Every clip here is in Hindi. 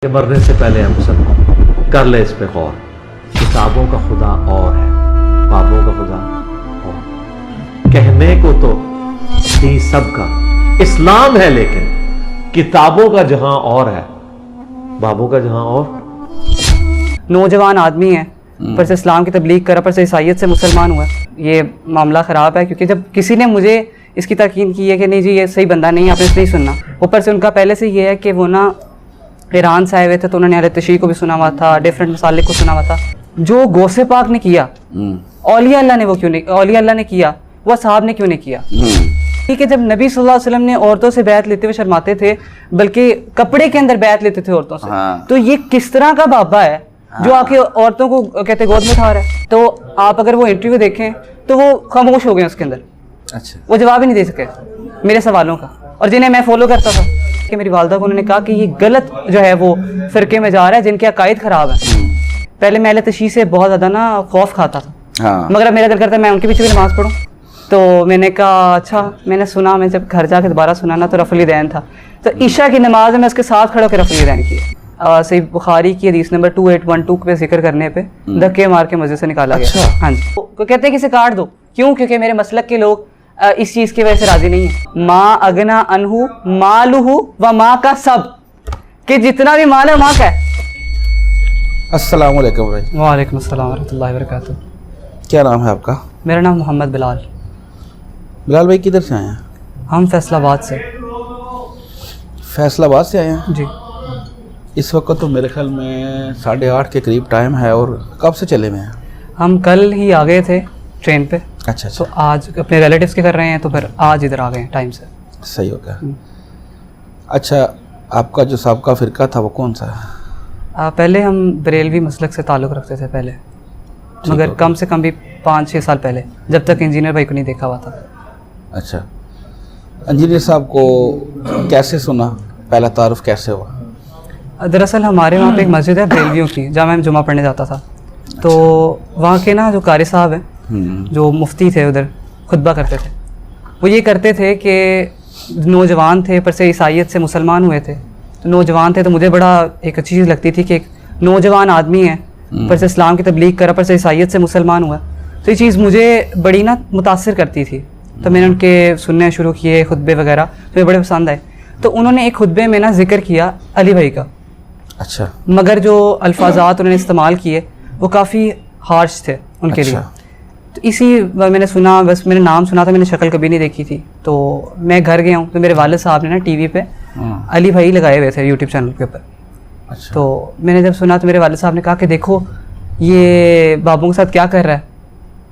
कि मरने से पहले है मुसलमान, कर ले इस पे गौर। किताबों का खुदा और है, बाबों का खुदा और। कहने को तो ही सबका इस्लाम है, लेकिन किताबों का जहां और है, बाबों का जहां और। नौजवान आदमी है, पर से इस्लाम की तबलीग करा, पर से ईसाइयत से मुसलमान हुआ। ये मामला ख़राब है, क्योंकि जब किसी ने मुझे इसकी तकीन की है कि नहीं जी ये सही बंदा नहीं है, आपने इसे नहीं सुनना। ऊपर से उनका पहले से ये है कि वो ना ईरान से आए हुए थे, तो उन्होंने अहले तशरीह को भी सुना हुआ था, डिफरेंट मसालिक को सुना हुआ था। जो गौसे पाक ने किया, औलिया अल्लाह ने वो क्यों नहीं, औलिया अल्लाह ने किया, वो असहाब ने क्यों नहीं किया। ठीक है, जब नबी सल्लल्लाहु अलैहि वसल्लम ने औरतों से बैत लेते हुए शर्माते थे, बल्कि कपड़े के अंदर बैत लेते थे औरतों से, तो ये किस तरह का बाबा है जो आके औरतों को कहते गोद में उठा रहा है। तो आप अगर वो इंटरव्यू देखें तो वो खामोश हो गए उसके अंदर। अच्छा, वो जवाब ही नहीं दे सके मेरे सवालों का, और जिन्हें मैं फॉलो करता था। कि मेरी वालदा को उन्होंने कहा कि ये गलत जो है वो फ़िरके में जा रहा है, जिनके अकायद ख़राब है। पहले मैं अहले तशरीह से बहुत ज़्यादा ना खौफ खाता था, मगर अब मेरा दिल करता है मैं उनके पीछे भी नमाज़ पढ़ूँ। तो मैंने कहा अच्छा, मैंने सुना, मैं जब घर जाके दोबारा सुना ना तो रफ़ुल दैन था, तो ईशा की नमाज में मैं उसके साथ खड़े होकर रफ़ुल दैन किया। सही बुखारी की हदीस नंबर 2812 पे जिक्र करने पे धक्के मार के मस्जिद से निकाला गया। हाँ जी, तो कहते हैं कि इसे काट दो, क्यों? क्योंकि मेरे मसलक के लोग इस चीज़ की वजह से राजी नहीं है। माँ अगना अनहु मालुहु व माँ का सब, कि जितना भी माल है माँ का है। अस्सलाम वालेकुम भाई। वालेकुम अस्सलाम रहमतुल्लाहि व बरकातुहू। क्या नाम है आपका? मेरा नाम मोहम्मद बिलाल। बिलाल भाई किधर से आए हैं? हम फैसलाबाद से। फैसलाबाद से आए हैं जी। इस वक्त तो मेरे ख्याल में 8:30 के करीब टाइम है, और कब से चले हुए हैं? हम कल ही आ गए थे ट्रेन पे। अच्छा तो आज अपने रिलेटिव्स के कर रहे हैं, तो फिर आज इधर आ गए हैं टाइम से। सही हो गया। अच्छा, आपका जो साबका फ़िरका था वो कौन सा है? पहले हम बरेलवी मसलक से ताल्लुक़ रखते थे पहले, मगर कम से कम भी 5-6 साल पहले, जब तक इंजीनियर भाई को नहीं देखा हुआ था। अच्छा, इंजीनियर साहब को कैसे सुना, पहला तारुफ कैसे हुआ? दरअसल हमारे वहाँ पे एक मस्जिद है बरेलवियों की, जहाँ मैं जुमा पढ़ने जाता था। तो वहाँ के ना जो कारी साहब हैं, जो मुफ्ती थे उधर, खुतबा करते थे। वो ये करते थे कि नौजवान थे, पर से ईसाइयत से मुसलमान हुए थे। तो नौजवान थे, तो मुझे बड़ा एक अच्छी चीज़ लगती थी कि एक नौजवान आदमी है, पर से इस्लाम की तबलीग करा, पर से ईसाइयत से मुसलमान हुआ। तो ये चीज़ मुझे बड़ी ना मुतासिर करती थी। तो मैंने उनके सुनने शुरू किए खुतबे वगैरह, तो मुझे बड़े पसंद आए। तो उन्होंने एक खुतबे में ना जिक्र किया अली भाई का। अच्छा। मगर जो अल्फाजात उन्होंने इस्तेमाल किए वो काफ़ी हार्श थे उनके लिए। तो इसी मैंने सुना, बस मैंने नाम सुना था, मैंने शक्ल कभी नहीं देखी थी। तो मैं घर गया हूँ, तो मेरे वालिद साहब ने ना टीवी पे अली भाई लगाए हुए थे यूट्यूब चैनल के ऊपर। अच्छा। तो मैंने जब सुना तो मेरे वालिद साहब ने कहा कि देखो ये बाबू के साथ क्या कर रहा है।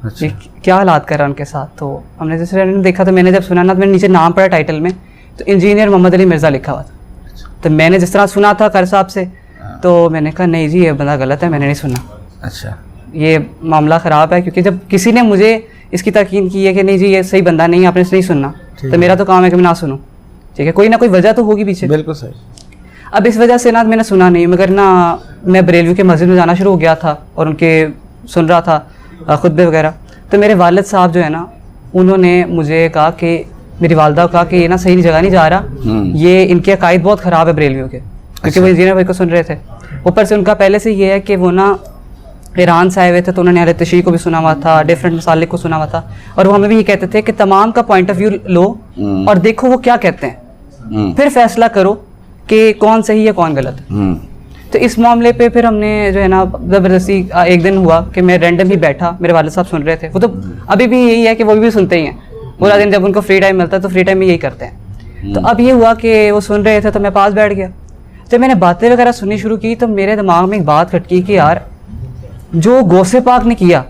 अच्छा। क्या हालात कर रहा है उनके साथ। तो हमने जैसे देखा, तो मैंने जब सुना ना, तो मैंने नीचे नाम पढ़ा टाइटल में, तो इंजीनियर मोहम्मद अली मिर्ज़ा लिखा हुआ था। तो मैंने जिस तरह सुना था कर साहब से, तो मैंने कहा नहीं जी ये बंदा गलत है, मैंने नहीं सुना। अच्छा, ये मामला ख़राब है, क्योंकि जब किसी ने मुझे इसकी तकीन की है कि नहीं जी ये सही बंदा नहीं है, आपने इसे नहीं सुनना, तो मेरा तो काम है कि मैं ना सुनूं। ठीक है, कोई ना कोई वजह तो होगी पीछे। बिल्कुल सही। अब इस वजह से ना मैंने सुना नहीं, मगर ना मैं बरेलवी के मस्जिद में जाना शुरू हो गया था और उनके सुन रहा था खुतबे वगैरह। तो मेरे वालिद साहब जो है ना, उन्होंने मुझे कहा कि, मेरी वालदा को कहा कि ये ना सही जगह नहीं जा रहा, ये इनके अकायद बहुत ख़राब है बरेलवियों के, क्योंकि वो इंजीनियर भाई को सुन रहे थे। ऊपर से उनका पहले से ये है कि वो ना ईरान से आए हुए थे, तो उन्होंने अहले तशरीह को भी सुना हुआ था, डिफरेंट मसालिक को सुना हुआ था। और वो हमें भी ये कहते थे कि तमाम का पॉइंट ऑफ व्यू लो और देखो वो क्या कहते हैं, फिर फैसला करो कि कौन सही है कौन गलत है। तो इस मामले पे फिर हमने जो है ना ज़बरदस्ती, एक दिन हुआ कि मैं रैंडम ही बैठा, मेरे वालिद साहब सुन रहे थे। वो तो अभी भी यही है कि वो भी सुनते ही हैं पूरा दिन, जब उनको फ्री टाइम मिलता है तो फ्री टाइम में यही करते हैं। तो अब ये हुआ कि वो सुन रहे थे, तो मैं पास बैठ गया। जब मैंने बातें वगैरह सुननी शुरू की, तो मेरे दिमाग में एक बात खटकी कि यार जो गौसे पाक ने किया,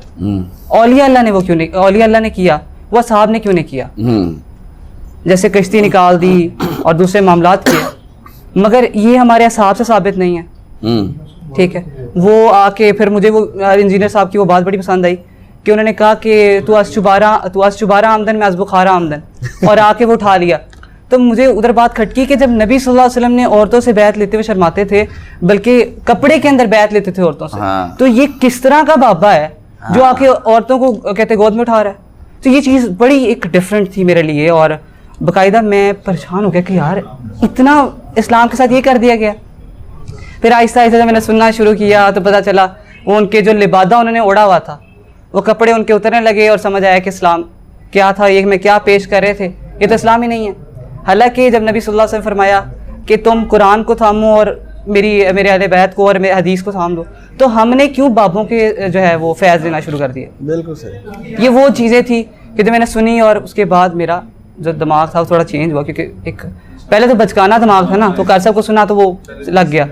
औलिया अल्लाह ने वो क्यों नहीं, औलिया अल्लाह ने किया, वो असहाब ने क्यों नहीं किया। जैसे कश्ती निकाल दी और दूसरे मामलात किए, मगर ये हमारे असहाब से साबित नहीं है। ठीक है, वो आके फिर मुझे वो इंजीनियर साहब की वो बात बड़ी पसंद आई कि उन्होंने कहा कि तू आज चुबारा आमदन में आज बुखारा आमदन, और आके वो उठा लिया। तो मुझे उधर बात खटकी कि जब नबी सल्लल्लाहु अलैहि वसल्लम ने औरतों से बैत लेते हुए शर्माते थे, बल्कि कपड़े के अंदर बैत लेते थे औरतों से, तो ये किस तरह का बाबा है जो आके औरतों को कहते गोद में उठा रहा है। तो ये चीज़ बड़ी एक डिफरेंट थी मेरे लिए, और बाकायदा मैं परेशान हो गया कि यार इतना इस्लाम के साथ ये कर दिया गया। फिर आहिस्ता आहिस्ता जब मैंने सुनना शुरू किया तो पता चला वो उनके जो लिबादा उन्होंने ओढ़ा हुआ था, वो कपड़े उनके उतरने लगे और समझ आया कि इस्लाम क्या था, ये मैं क्या पेश कर रहे थे, ये तो इस्लाम ही नहीं है। हालांकि जब नबी सल्लल्लाहु अलैहि वसल्लम फरमाया कि तुम कुरान को थामो और मेरे अहले बैत को और मेरे हदीस को थाम दो, तो हमने क्यों बाबों के जो है वो फैज़ लेना शुरू कर दिए। बिल्कुल सही। ये वो चीज़ें थी कि जो मैंने सुनी और उसके बाद मेरा जो दिमाग था वो थोड़ा चेंज हुआ, क्योंकि एक पहले तो बचकाना दिमाग था ना, तो कार साहब को सुना तो वो लग गया,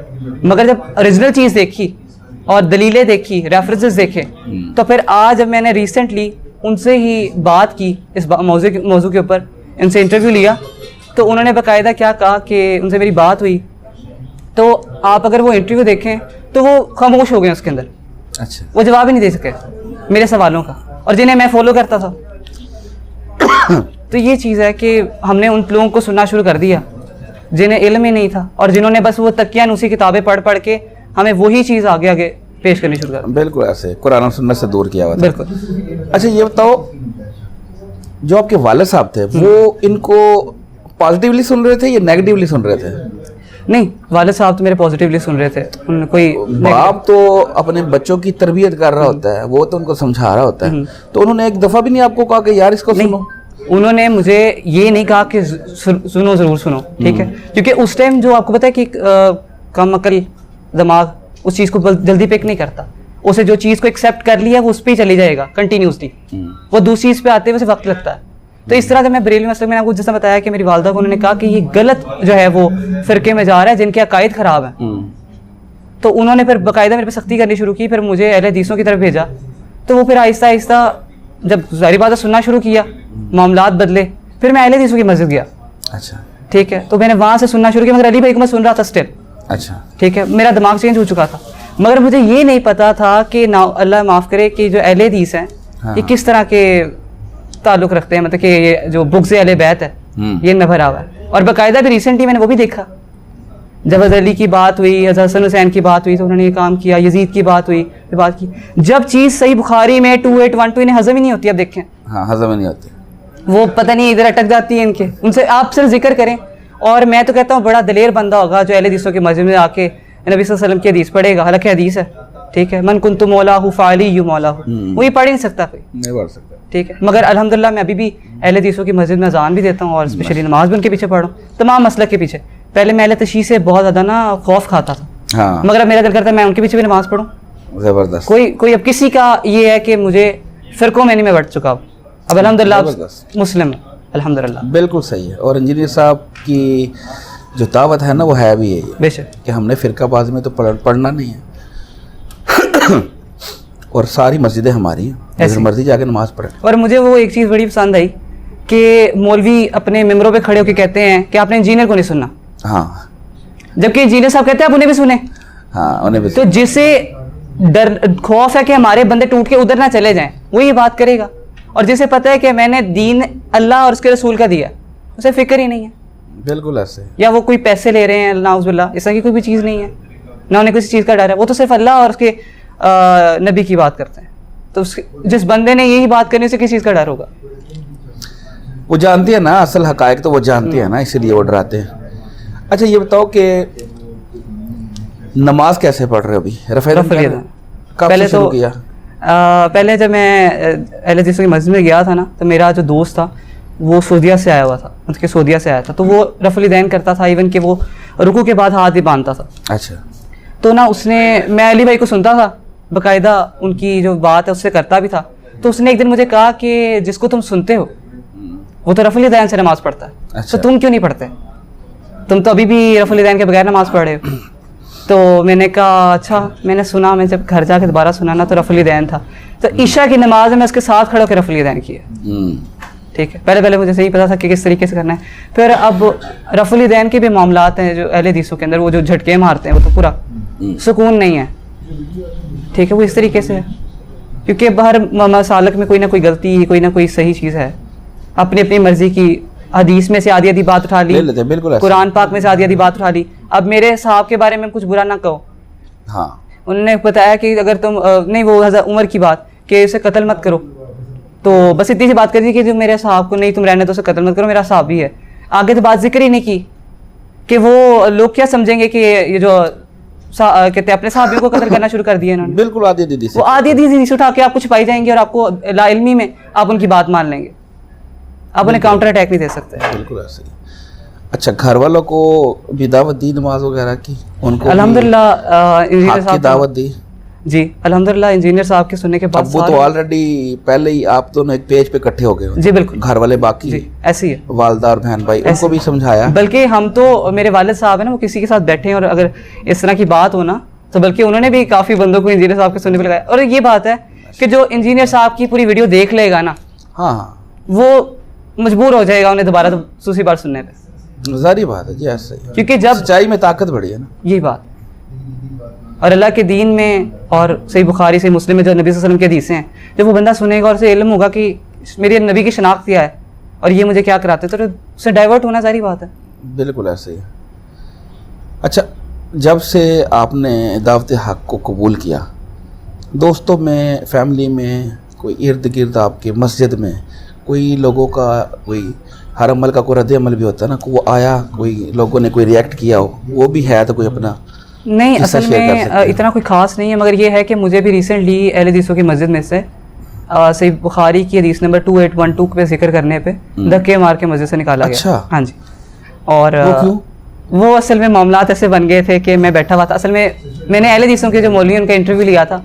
मगर जब ओरिजिनल चीज़ देखी और दलीलें देखी, रेफरेंसेस देखे, तो फिर आज जब मैंने रिसेंटली उनसे ही बात की इस मौजू के ऊपर, इनसे इंटरव्यू लिया, तो उन्होंने बाकायदा क्या कहा कि उनसे मेरी बात हुई, तो आप अगर वो इंटरव्यू देखें तो वो खामोश हो गए उसके अंदर। अच्छा। वो जवाब ही नहीं दे सके मेरे सवालों का, और जिन्हें मैं फॉलो करता था। तो ये चीज़ है कि हमने उन लोगों को सुनना शुरू कर दिया जिन्हें इल्म ही नहीं था, और जिन्होंने बस वो तकिया नुसी किताबें पढ़ पढ़ के हमें वही चीज़ आगे आगे पेश करनी शुरू कर दी। बिल्कुल ऐसे कुरान और सुन्नत से दूर किया हुआ था। बिल्कुल। अच्छा ये बताओ, जो आपके वालिद साहब थे वो इनको पॉजिटिवली सुन रहे थे या नेगेटिवली सुन रहे थे? नहीं, वालिद साहब तो मेरे पॉजिटिवली सुन रहे थे। उन कोई बाप तो अपने बच्चों की तरबियत कर रहा होता है, वो तो उनको समझा रहा होता है, तो उन्होंने एक दफ़ा भी नहीं आपको कहा कि यार इसको सुनो? उन्होंने मुझे ये नहीं कहा कि सुनो, ज़रूर सुनो, ठीक है, क्योंकि उस टाइम जो आपको पता है कि कम अकल दिमाग उस चीज़ को जल्दी पिक नहीं करता, उसे जो चीज़ को एक्सेप्ट कर लिया वो उस पर ही चली जाएगा कंटिन्यूसली, वो दूसरी चीज़ पे आते हुए उसे वक्त लगता है। तो इस तरह जब मैं बरेलवी मसले में आपको जैसा बताया कि मेरी वालदा को उन्होंने कहा कि ये गलत जो है वो फ़िरके में जा रहा है जिनके अकायद ख़राब हैं, तो उन्होंने फिर बाकायदा मेरे पे सख्ती करनी शुरू की, फिर मुझे अहले हदीसों की तरफ भेजा। तो वो फिर आहिस्ता आहिस्ता जब ज़ाहिर बात है सुनना शुरू किया, मामलात बदले, फिर मैं अहले हदीसों की मस्जिद गया। अच्छा। ठीक है, तो मैंने वहाँ से सुनना शुरू किया, मगर अली भाई को मैं सुन रहा था स्टिल। अच्छा। ठीक है, मेरा दिमाग चेंज हो चुका था, मगर मुझे ये नहीं पता था कि ना अल्लाह माफ़ करे कि जो अहले हदीस हैं ये किस तरह के ताल्लुक़ रखते हैं, मतलब कि ये जो बुग़्ज़ अहले बैत है ये न भरा हुआ है। और बाकायदा भी रिसेंटली मैंने वो भी देखा, जब हज़रत अली की बात हुई, हज़रत हसन हुसैन की बात हुई तो उन्होंने ये काम किया, यजीद की बात हुई, बात की। जब चीज़ सही बुखारी में 2812 इन्हें हज़म ही नहीं होती, अब देखें। हाँ, हज़म ही नहीं होती, वो पता नहीं इधर अटक जाती है इनके, उनसे आप सिर्फ जिक्र करें। और मैं तो कहता हूँ बड़ा दलेर बंदा होगा जो अहले हदीसों के मस्जिद में आके नबी सल्लल्लाहु अलैहि वसल्लम की हदीस पढ़ेगा, हालांकि हदीस है, ठीक है, मन कुन्तु मौलाहु फ़अलिय्यु मौलाहु, वो ये पढ़ ही नहीं सकता कोई, नहीं पढ़ सकता, ठीक है। मगर अल्हम्दुलिल्लाह मैं अभी भी अहले हदीसों की मस्जिद में अज़ान भी देता हूँ और स्पेशली नमाज भी उनके पीछे पढ़ रहा हूँ, तमाम मसलक के पीछे। पहले मैं अहले तशय्युअ से बहुत ज़्यादा ना खौफ खाता था, हाँ, मगर अब मेरा दिल करता है मैं उनके पीछे भी नमाज पढ़ूँ। ज़बरदस्त। कोई अब किसी का ये है कि मुझे फ़िरकों में नहीं मैं बढ़ चुका हूँ, अब अल्हम्दुलिल्लाह मुस्लिम है, अल्हम्दुलिल्लाह। बिल्कुल सही है। और इंजीनियर साहब की जो दावत है ना वो है भी यही बेशक कि हमने फ़िरकाबाज़ी में तो पढ़ना नहीं है और सारी मस्जिदें हमारी हैं, जिधर मर्जी जाके नमाज पढ़े। और मुझे वो एक चीज़ बड़ी पसंद आई कि मौलवी अपने मेम्बरों पे खड़े होकर कहते हैं कि आपने इंजीनियर को नहीं सुनना, हाँ, जबकि इंजीनियर साहब कहते हैं आप उन्हें भी सुने। हाँ, उन्हें भी। तो जिसे डर खौफ है कि हमारे बंदे टूट के उधर ना चले जाएं, वो ये बात करेगा, और जिसे पता है कि मैंने दीन अल्लाह और उसके रसूल का दिया, उसे फिक्र ही नहीं है। बिल्कुल ऐसे। या या वो कोई पैसे ले रहे हैं नाउज़ुबिल्लाह, इस तरह की कोई भी चीज़ नहीं है, ना उन्हें किसी चीज़ का डर है, वो तो सिर्फ अल्लाह और उसके नबी की बात करते हैं। तो जिस बंदे ने यही बात करने से किस चीज़ का डर होगा? वो जानती है ना असल हकायक, तो वो जानती है ना, इसीलिए वो डराते हैं। अच्छा ये बताओ कि नमाज कैसे पढ़ रहे हो अभी? रफ़ल पहले शुरू किया? पहले जब मैं अहले हदीस की मस्जिद में गया था ना, तो मेरा जो दोस्त था वो सऊदीया से आया हुआ था, मतलब कि सऊदीया से आया था, तो वो रफ़ल दैन करता था, इवन कि वो रुकू के बाद हाथ भी बांधता था। अच्छा। तो ना उसने, मैं अली भाई को सुनता था बाकायदा, उनकी जो बात है उससे करता भी था, तो उसने एक दिन मुझे कहा कि जिसको तुम सुनते हो वो तो रफ़ल दैन से नमाज़ पढ़ता है, अच्छा। तो तुम क्यों नहीं पढ़ते? तुम तो अभी भी रफ़ल दैन के बगैर नमाज़ पढ़ रहे हो। तो मैंने कहा अच्छा, मैंने सुना, मैं जब घर जाके दोबारा सुना ना तो रफ़ल दैन था, तो ईशा की नमाज में मैं उसके साथ खड़े होकर रफ़ल दैन किया, ठीक है। पहले मुझे सही पता था कि किस तरीके से करना है। फिर अब रफ़ल दैन के भी मामलात हैं जो अहले हदीसों के अंदर, वो जो झटके मारते हैं वो तो पूरा सुकून नहीं है, ठीक है, वो इस तरीके से है, क्योंकि हर मसालक में कोई ना कोई गलती, कोई ना कोई सही चीज़ है, अपनी अपनी मर्जी की। हदीस में से आधी आधी बात उठा ली, बिल्कुल, कुरान पाक में से आधी आधी बात उठा ली। अब मेरे साहब के बारे में कुछ बुरा ना कहो, हाँ, उन्होंने बताया कि अगर तुम नहीं, वो हज़रत उमर की बात कि उसे कत्ल मत करो, तो बस इतनी सी बात कर दी कि जो मेरे साहब को नहीं तुम रहने दो, उसे कत्ल मत करो, मेरा साहब भी है। आगे तो बात जिक्र ही नहीं की कि वो लोग क्या समझेंगे कि ये जो कहते हैं अपने साहबियों को कत्ल करना शुरू कर दिया इन्होंने। बिल्कुल आधी दीदी से वो आधी हदीस उठा के आपको छुपाई जाएंगे और आपको लाइल्मी में आप उनकी बात मान लेंगे, आप उन्हें काउंटर अटैक नहीं दे सकते। बिल्कुल ऐसे ही। अच्छा, घर वालों को भी दावत दी नमाज वगैरह की? उनको अल्हम्दुलिल्लाह इंजीनियर की साहब दावत दी? जी अल्हम्दुलिल्लाह इंजीनियर साहब के सुनने के बाद अब वो तो ऑलरेडी पहले ही आप दोनों एक पेज पे इकट्ठे हो गए हो। जी बिल्कुल, घर वाले बाकी जी ऐसे ही है। वालदा और बहन भाई उनको भी समझाया? बल्कि हम तो, मेरे वालिद साहब है ना, वो किसी के साथ बैठे हैं और अगर इस तरह की बात हो ना तो बल्कि उन्होंने भी काफ़ी बंदों को इंजीनियर साहब के सुनने पे लगाया। और ये बात है कि जो इंजीनियर साहब की पूरी वीडियो देख लेगा ना, हाँ हाँ, वो मजबूर हो जाएगा उन्हें दोबारा तो दूसरी बार सुनने पे। जारी बात है जी, ऐसा ही। क्योंकि जब सच्चाई में ताकत बड़ी है ना, यही बात, और अल्लाह के दीन में और सही बुखारी से मुस्लिम में जो नबी सल्लल्लाहु अलैहि वसल्लम की हदीसें हैं, जब वो बंदा सुनेगा और उसे इल्म होगा कि मेरी नबी की शनाख्त क्या है और ये मुझे क्या कराते हैं, तो उससे डाइवर्ट होना सारी बात है। बिल्कुल ऐसे ही। अच्छा, जब से आपने दावत हक को कबूल किया, दोस्तों में, फैमिली में, कोई इर्द गिर्द आपके मस्जिद में कोई लोगों का कोई हर अमल का कोई रद्द अमल भी होता है ना, वो आया, कोई लोगों ने कोई रिएक्ट किया हो, वो भी है तो कोई अपना नहीं किस्सा असल शेयर कर में सकते हैं? इतना कोई ख़ास नहीं है, मगर ये है कि मुझे भी रिसेंटली अहले हदीसों की मस्जिद में से सही बुखारी की हदीस नंबर 2812 पे जिक्र करने पे धक्के मार के मस्जिद से निकाला अच्छा। गया। हाँ जी। और वो क्यों? वो असल में मामलात ऐसे बन गए थे कि मैं बैठा हुआ था, असल में मैंने अहले हदीसों के जो मौलवी उनका इंटरव्यू लिया था।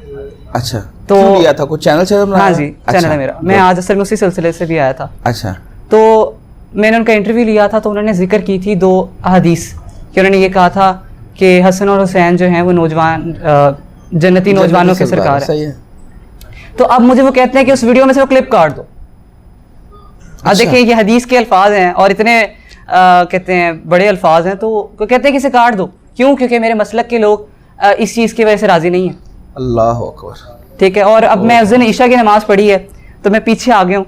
अच्छा, तो क्यों लिया था? कोई चैनल बनाया? हाँ जी, चैनल है मेरा। मैं आज असल में उसी सिलसिले से भी आया था। अच्छा, तो मैंने उनका इंटरव्यू लिया था, तो उन्होंने जिक्र की थी 2 हदीस कि उन्होंने ये कहा था कि हसन और हुसैन जो हैं वो नौजवान जन्नती नौजवानों के सरकार है। सही है। तो अब मुझे वो कहते हैं कि उस वीडियो में से वो क्लिप काट दो। अब देखिए ये हदीस के अल्फाज हैं और इतने कहते हैं बड़े अल्फाज हैं, तो वो कहते हैं कि इसे काट दो। क्यों? क्योंकि मेरे मसलक के लोग इस चीज़ की वजह से राज़ी नहीं है। अल्लाह अकबर। ठीक है। और अब मैं उस दिन ईशा की नमाज़ पढ़ी है तो मैं पीछे आ गया हूँ,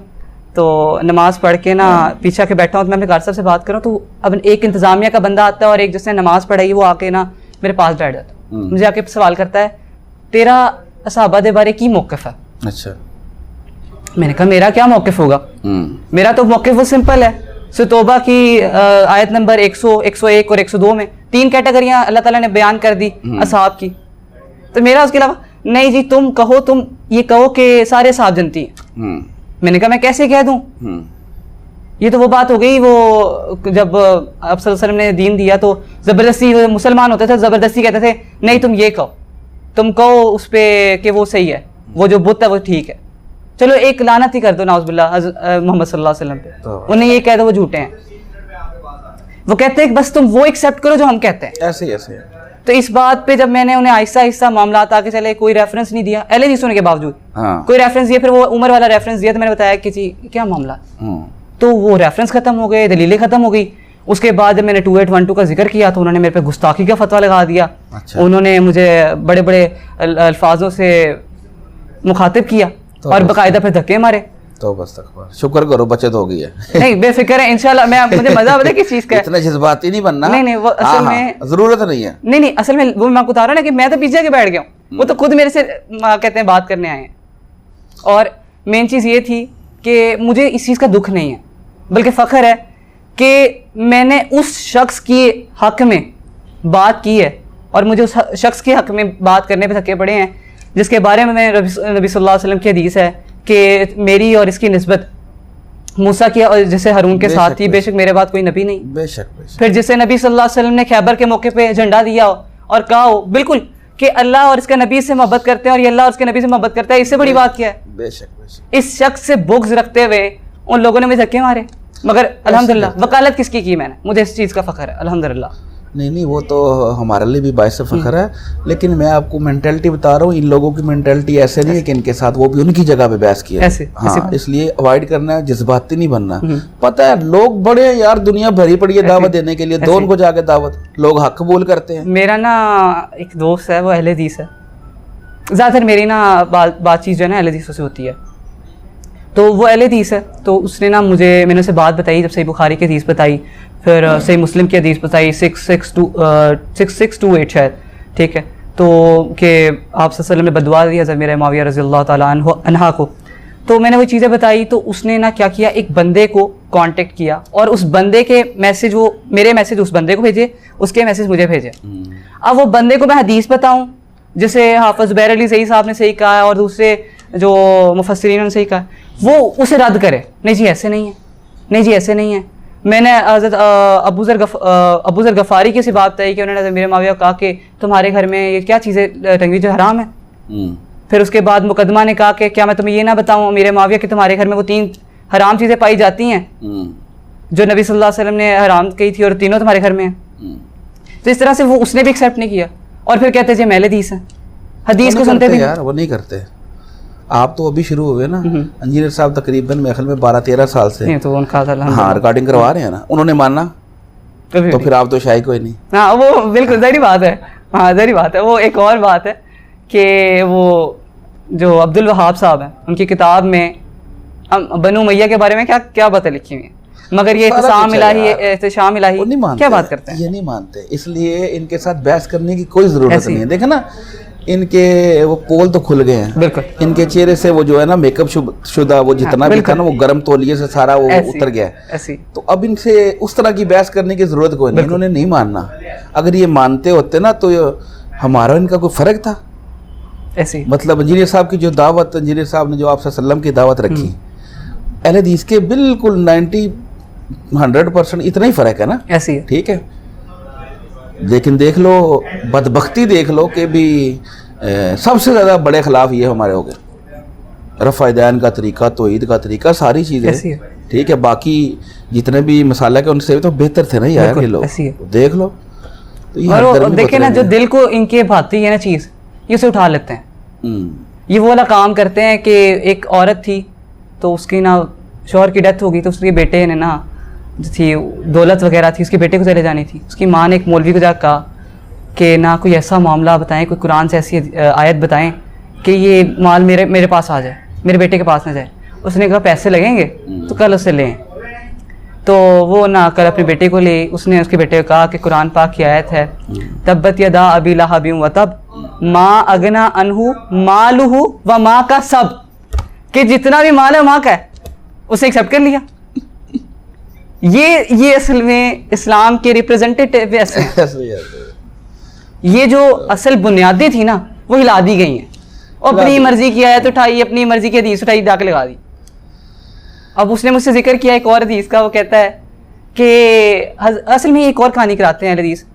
तो नमाज़ पढ़ के ना पीछे आके बैठा हूँ, तो मैं अपने कार साहब से बात करूँ, तो अब एक इंतज़ामिया का बंदा आता है और एक जिसने नमाज़ पढ़ाई वो आके ना मेरे पास बैठ जाता है, मुझे आके सवाल करता है तेरा असहाबा दे बारे की मौक़िफ़ है। अच्छा। मैंने कहा मेरा क्या मौक़िफ़ होगा, मेरा तो मौक़िफ़ वो सिंपल है। सूरह तौबा की आयत नंबर 100, 101 और 102 में 3 कैटेगरियाँ अल्लाह ताला ने बयान कर दी असहाब की। तो मेरा उसके अलावा नहीं जी, तुम कहो, तुम ये कहो कि सारे असहाब जनती हैं। मैंने कहा मैं कैसे कह दूं, ये तो वो बात हो गई, वो जब आप सल्लल्लाहु अलैहि वसल्लम ने दीन दिया तो ज़बरदस्ती मुसलमान होते थे, ज़बरदस्ती कहते थे नहीं तुम ये कहो, तुम कहो उस पर कि वो सही है, वो जो बुत है वो ठीक है। चलो एक लानत ही कर दो नाउज़ुबिल्लाह मोहम्मद सल्लल्लाहु अलैहि वसल्लम पे, उन्हें ये कह दो वो झूठे हैं। वो कहते हैं बस तुम वो एक्सेप्ट करो जो हम कहते हैं। ऐसे ही ऐसे। तो इस बात पे जब मैंने उन्हें आहिस्ता आहिस्ता मामला आके चले, कोई रेफरेंस नहीं दिया अहले हदीस होने के बावजूद, कोई रेफरेंस दिया, फिर वो उमर वाला रेफरेंस दिया, तो मैंने बताया कि जी क्या मामला, तो वो रेफरेंस खत्म हो गए, दलीलें खत्म हो गई। उसके बाद जब मैंने 2812 का जिक्र किया तो उन्होंने मेरे पे गुस्ताखी का फतवा लगा दिया। अच्छा। उन्होंने मुझे बड़े बड़े अल्फाजों से मुखातिब किया तो और बाकायदा फिर धक्के मारे। तो बस तक शुक्र करो बचत हो गई है। नहीं बेफिक्र है इंशाल्लाह। मुझे मजा आता है किस चीज का, इतना जज्बाती नहीं बनना। नहीं वो असल में जरूरत नहीं है। नहीं असल में वो मैं आपको बता रहा हूँ ना कि मैं तो पीछे के बैठ गया हूँ, वो तो खुद मेरे से कहते हैं बात करने आए हैं। और मेन चीज़ ये थी कि मुझे इस चीज़ का दुख नहीं है, बल्कि फ़ख्र है कि मैंने उस शख्स के हक़ में बात की है और मुझे उस शख्स के हक़ में बात करने पे धक्के पड़े हैं, जिसके बारे में नबी सल्लल्लाहु अलैहि वसल्लम की हदीस है कि मेरी और इसकी निस्बत मूसा की और जैसे हारून के साथ थी, बेशक मेरे बाद कोई नबी नहीं। बेशक। फिर जिसे नबी सल्लल्लाहु अलैहि वसल्लम ने खैबर के मौके पे झंडा दिया हो और कहा हो बिल्कुल कि अल्लाह और इसके नबी से मोहब्बत करते हैं और ये अल्लाह और इसके नबी से मोहब्बत करता है, इससे बड़ी बात क्या है। बेशक। इस शख्स से बुग़्ज़ रखते हुए उन लोगों ने मुझे धक्के मारे, मगर अल्हम्दुलिल्लाह वकालत किसकी की मैंने, मुझे इस चीज़ का फ़ख्र है अल्हम्दुलिल्लाह। नहीं वो तो हमारे लिए भी बायस फ़ख्र है, लेकिन मैं आपको मेंटालिटी बता रहा हूँ, इन लोगों की मेंटालिटी ऐसे नहीं है कि इनके साथ वो भी उनकी जगह पे बहस किया ऐसे। हाँ, इसलिए अवॉइड करना है, जज्बाती नहीं बनना। पता है लोग बड़े यार, दुनिया भरी पड़ी है दावत देने के लिए, दो उनको जाके दावत, लोग हक कबूल करते हैं। मेरा ना एक दोस्त है, वो अहले हदीस है, ज़्यादातर मेरी ना बातचीत जो है ना अहले हदीसों से होती है, तो वो अहले हदीस है, तो उसने ना मैंने उसे बात बताई, जब सही बुखारी की हदीस बताई, फिर सही मुस्लिम की हदीस बताई 6628 शायद, ठीक है, तो कि आप सल्लल्लाहु अलैहि वसल्लम ने बदुआ दी हज़रत मेरा मुआविया रज़ियल्लाहु ताला अन्हा को। तो मैंने वो चीज़ें बताई, तो उसने ना क्या किया, एक बंदे को कांटेक्ट किया और उस बंदे के मैसेज, वो मेरे मैसेज उस बंदे को भेजे, उसके मैसेज मुझे भेजे। अब वो बंदे को मैं हदीस बताऊं जैसे हाफिज ज़ुबैर अली सही साहब ने सही कहा है और दूसरे जो मुफस्सिरीन ने सही कहा, वो उसे रद्द करे, नहीं जी ऐसे नहीं है, नहीं जी ऐसे नहीं है। मैंने हज़रत अबू ज़र गफ़ारी की सी बात तय कि उन्होंने मेरे माविया को कहा कि तुम्हारे घर में ये क्या चीज़ें टंगी जो हराम है। फिर उसके बाद मुकदमा ने कहा कि क्या मैं तुम्हें ये ना बताऊं मेरे माविया कि तुम्हारे घर में वो 3 हराम चीज़ें पाई जाती हैं जो नबी सल्लल्लाहु अलैहि वसल्लम ने हराम कही थी और तीनों तुम्हारे घर में हैं। तो इस तरह से वो उसने भी एक्सेप्ट नहीं किया और फिर कहते जी महल हदीस है, हदीस को सुनते भी यार वो नहीं करते। आप तो अभी शुरू हुए ना, इंजीनियर साहब तकरीबन मेरे ख्याल में 12-13 साल से नहीं, तो उनका हाँ रिकॉर्डिंग करवा रहे हैं ना, उन्होंने माना तो फिर आप तो शायद कोई नहीं। हाँ वो बिल्कुल ज़ाहिर बात है, हाँ ज़ाहिर बात है। वो एक और बात है कि वो जो अब्दुल वहाब साहब हैं उनकी किताब में बनु मैया के बारे में क्या क्या बातें लिखी हुई हैं, मगर ये एहतसाम इलाही क्या बात करते हैं, ये नहीं मानते, इसलिए इनके साथ बहस करने की कोई ज़रूरत नहीं है। देखा ना इनके वो पोल तो खुल गए हैं, बिल्कुल इनके चेहरे से वो जो है ना मेकअप शुदा वो जितना भी था ना वो गर्म तौलिए से सारा वो उतर गया है। तो अब इनसे उस तरह की बहस करने की जरूरत कोई नहीं, इन्होंने नहीं मानना। अगर ये मानते होते ना तो हमारा इनका कोई फर्क था ऐसी। मतलब इंजीनियर साहब की जो दावत, इंजीनियर साहब ने जो आप सल्लम की दावत रखी, अहले हदीस के बिल्कुल 90-100% इतना ही फर्क है ना, ऐसी है। ठीक है। लेकिन देख लो बदबख्ती देख लो कि भी सबसे ज़्यादा बड़े खिलाफ ये हमारे हो गए। रफ़ायदान का तरीका, तौहीद का तरीका, सारी चीज़ें ठीक है। बाकी जितने भी मसाला के उनसे तो बेहतर थे ना यार ये लोग, देख लो। तो और देखे ना जो दिल को इनके भाती है ना चीज़, ये उसे उठा लेते हैं। ये वो वाला काम करते हैं कि एक औरत थी तो उसकी ना शौहर की डेथ हो गई, तो उसके बेटे ने ना थी दौलत वगैरह थी, उसके बेटे को चले जानी थी। उसकी माँ ने एक मौलवी को जाकर कहा कि ना कोई ऐसा मामला बताएं, कोई कुरान से ऐसी आयत बताएं कि ये माल मेरे पास आ जाए, मेरे बेटे के पास ना जाए। उसने कहा पैसे लगेंगे तो कल उससे लें। तो वो ना कल अपने बेटे को ले, उसने उसके बेटे को कहा कि कुरान पाक की आयत है तब्बत यदा अबी लहब व तब माँ अगना अनहु मालुहु व माँ का सब, कि जितना भी माल है माँ का है, उसे एक्सेप्ट कर लिया। ये असल में इस्लाम के रिप्रेजेंटेटिव ऐसे ये जो असल बुनियादें थी ना वो हिला दी गई हैं और अपनी मर्जी की आयत उठाई, अपनी मर्जी की हदीस उठाई, जाके लगा दी। अब उसने मुझसे जिक्र किया एक और हदीस का, वो कहता है कि असल में एक और कहानी कराते हैं हदीस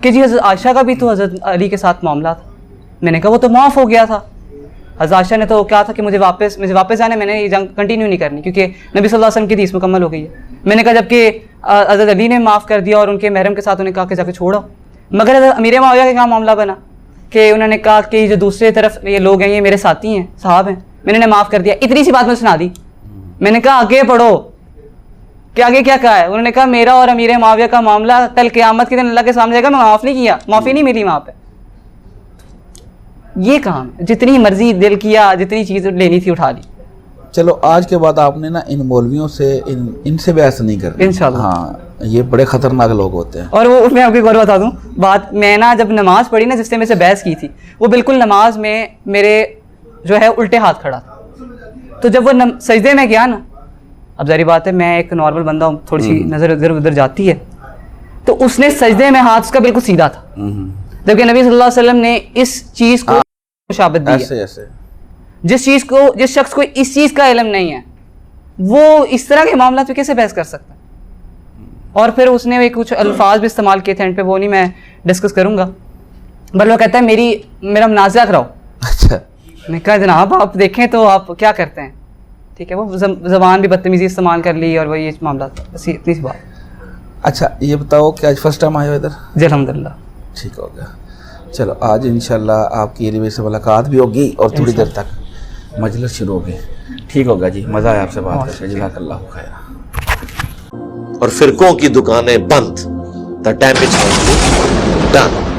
कि जी हज़रत आयशा का भी तो हज़रत अली के साथ मामला था। मैंने कहा वो तो माफ़ हो गया था। हज़रत आयशा ने तो क्या था कि मुझे वापस आने, मैंने ये जंग कंटिन्यू नहीं करनी क्योंकि नबी सल्लल्लाहु अलैहि वसल्लम की हदीस मुकम्मल हो गई है। मैंने कहा जबकि हज़रत अली ने माफ़ कर दिया और उनके महरम के साथ उन्हें कहा कि जाके छोड़ो। मगर हज़रत अमीर मुआविया का क्या मामला बना कि उन्होंने कहा कि जो दूसरे तरफ ये लोग हैं ये मेरे साथी हैं, साहब हैं, मैंने उन्हें माफ़ कर दिया। इतनी सी बात मैं सुना दी। मैंने कहा आगे पढ़ो कि आगे क्या कहा है। उन्होंने कहा मेरा और अमीर मुआविया का मामला कल क़यामत के दिन अल्लाह के सामने जाएगा, मैं माफ़ नहीं किया, माफ़ी नहीं मिली वहाँ पे। ये काम है, जितनी मर्जी दिल किया, जितनी चीज़ लेनी थी उठा ली। चलो आज के बाद आपने ना इन मौलवियों से इनसे बहस नहीं करनी इंशाल्लाह। हाँ ये बड़े खतरनाक लोग होते हैं। और वो मैं आपको एक और बता दूं बात, मैं ना जब नमाज पढ़ी ना जिससे मेरे से बहस की थी, वो बिल्कुल नमाज में मेरे जो है उल्टे हाथ खड़ा था। तो जब वो सजदे में गया ना, अब जारी बात है मैं एक नॉर्मल बंदा हूँ, थोड़ी सी नज़र इधर उधर जाती है, तो उसने सजदे में हाथ उसका बिल्कुल सीधा था, जबकि नबी सल्लल्लाहु अलैहि वसल्लम ने इस चीज़ को मुशाबत दी है। जिस शख्स को इस चीज़ का इल्म नहीं है वो इस तरह के मामला पे कैसे बहस कर सकता है। और फिर उसने कुछ अल्फाज भी इस्तेमाल किए थे एंड पे, वो नहीं मैं डिस्कस करूँगा। बट वो कहता है मेरा मुनाज़ा कराओ। अच्छा मैंने कहा जनाब आप देखें तो आप क्या करते हैं, ठीक है। वो ज़बान भी बदतमीज़ी इस्तेमाल कर ली और वही ये मामला था, बस इतनी सी बात। अच्छा ये बताओ कि आज फर्स्ट टाइम आए हो इधर? जी अल्हम्दुलिल्लाह। ठीक हो गया। चलो आज इंशाल्लाह आपकी एरिया से मुलाकात भी होगी और थोड़ी देर तक मजलिस शुरू होगी। ठीक होगा जी, मज़ा आया आपसे बात करके, जज़ाकल्लाहु खैर। और फिरकों की दुकानें बंद, द डैमेज डन।